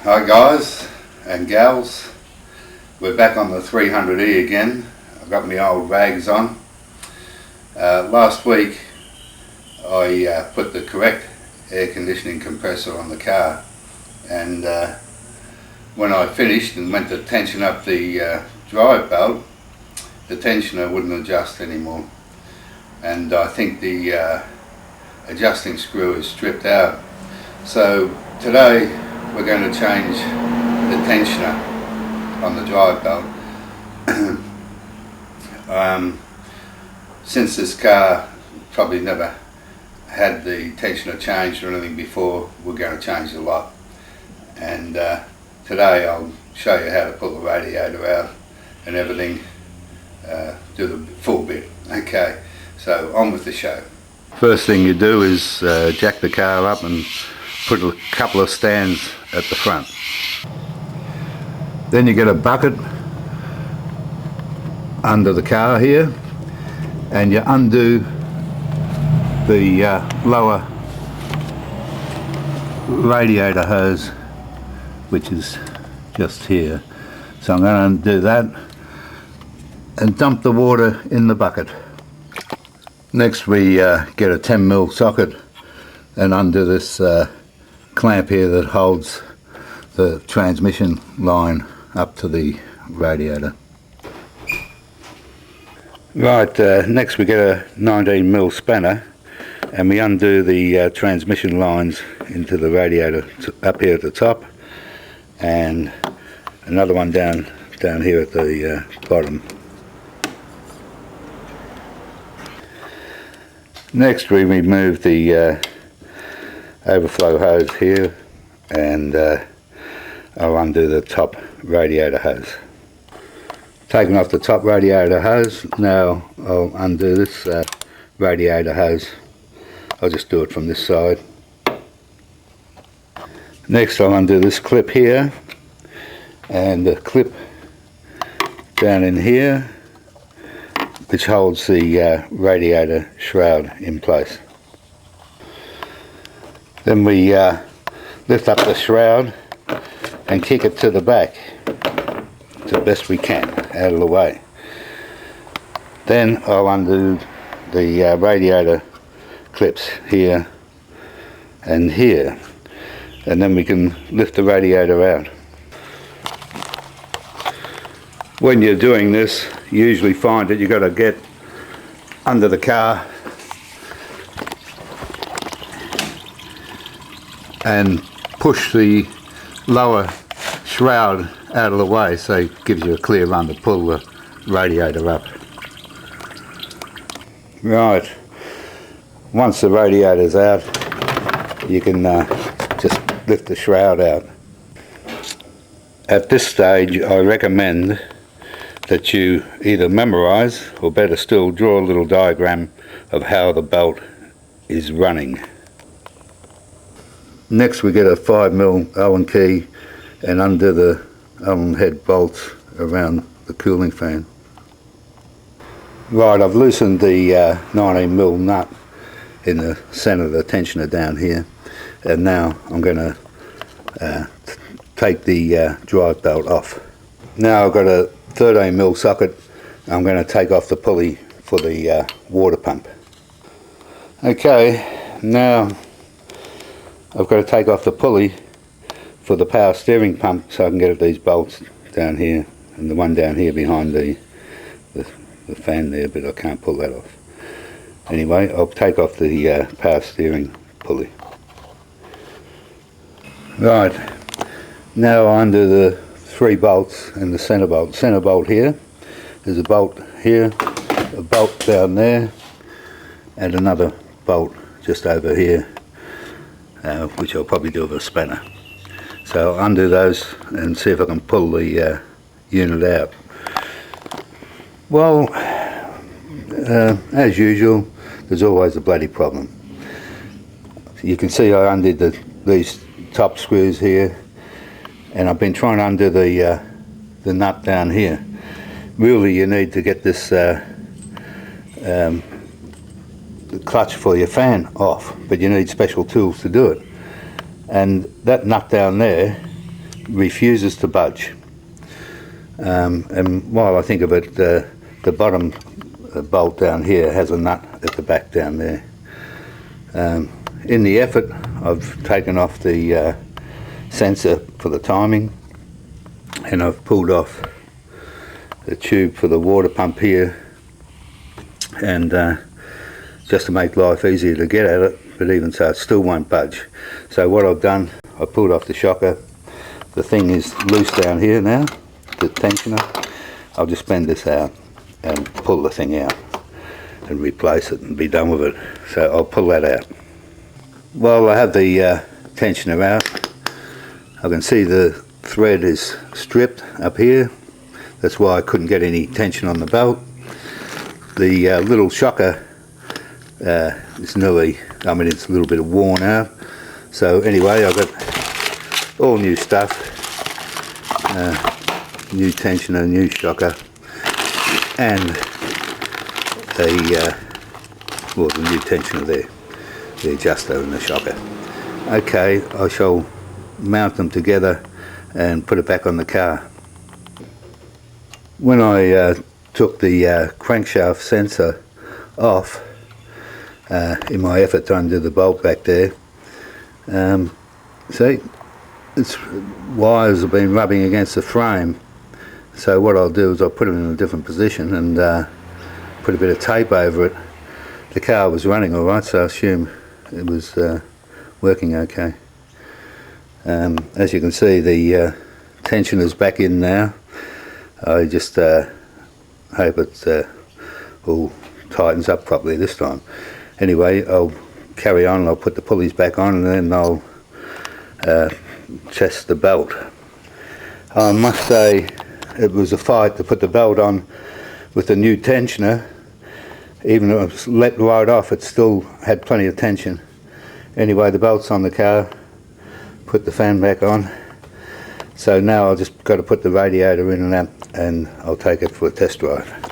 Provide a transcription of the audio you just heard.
Hi guys and gals, we're back on the 300E again. I've got my old rags on. Last week I put the correct air conditioning compressor on the car, and when I finished and went to tension up the drive belt, the tensioner wouldn't adjust anymore, and I think the adjusting screw is stripped out. So today we're going to change the tensioner on the drive belt. Since this car probably never had the tensioner changed or anything before, we're going to change the lot. And today I'll show you how to pull the radiator out and everything, do the full bit. Okay, so on with the show. First thing you do is jack the car up and put a couple of stands at the front. Then you get a bucket under the car here, and you undo the lower radiator hose, which is just here. So I'm going to undo that and dump the water in the bucket. Next we get a 10mm socket and undo this clamp here that holds the transmission line up to the radiator. Right, next we get a 19mm spanner and we undo the transmission lines into the radiator up here at the top, and another one down here at the bottom. Next we remove the overflow hose here, and I'll undo the top radiator hose. Taking off the top radiator hose, now I'll undo this radiator hose. I'll just do it from this side. Next I'll undo this clip here and the clip down in here, which holds the radiator shroud in place. Then we lift up the shroud and kick it to the back the best we can, out of the way. Then I'll undo the radiator clips here and here, and then we can lift the radiator out. When you're doing this, you usually find that you've got to get under the car and push the lower shroud out of the way, so it gives you a clear run to pull the radiator up. Right, once the radiator's out, you can just lift the shroud out. At this stage I recommend that you either memorize, or better still draw a little diagram of how the belt is running. Next we get a 5mm Allen key and undo the Allen head bolts around the cooling fan. Right, I've loosened the 19mm nut in the centre of the tensioner down here, and now I'm going to take the drive belt off. Now I've got a 13mm socket. I'm going to take off the pulley for the water pump. Okay, now I've got to take off the pulley for the power steering pump, so I can get at these bolts down here, and the one down here behind the fan there, but I can't pull that off. Anyway, I'll take off the power steering pulley. Right, now I undo the 3 bolts and the centre bolt. Centre bolt here, there's a bolt here, a bolt down there, and another bolt just over here, which I'll probably do with a spanner. So I'll undo those and see if I can pull the unit out. Well, as usual, there's always a bloody problem. You can see I undid these top screws here, and I've been trying to undo the nut down here. Really, you need to get this the clutch for your fan off, but you need special tools to do it. And that nut down there refuses to budge. And while I think of it, the bottom bolt down here has a nut at the back down there. In the effort, I've taken off the sensor for the timing, and I've pulled off the tube for the water pump here, and just to make life easier to get at it, but even so it still won't budge. So what I've done, I pulled off the shocker. The thing is loose down here now, the tensioner. I'll just bend this out and pull the thing out and replace it and be done with it. So I'll pull that out. While I have the tensioner out, I can see the thread is stripped up here. That's why I couldn't get any tension on the belt. The little shocker is nearly, I mean, it's a little bit worn out. So anyway, I've got all new stuff, new tensioner, new shocker, and the new tensioner there, the adjuster and the shocker. Okay, I shall mount them together and put it back on the car. When I took the crankshaft sensor off in my effort to undo the bolt back there, see, its wires have been rubbing against the frame. So what I'll do is I'll put it in a different position and put a bit of tape over it. The car was running alright, so I assume it was working okay. As you can see, the tensioner's back in now. I just hope it all tightens up properly this time. Anyway, I'll carry on, I'll put the pulleys back on, and then I'll test the belt. I must say it was a fight to put the belt on with the new tensioner. Even though it was let right off, it still had plenty of tension. Anyway, the belt's on the car, put the fan back on. So now I'll just got to put the radiator in and out, and I'll take it for a test drive.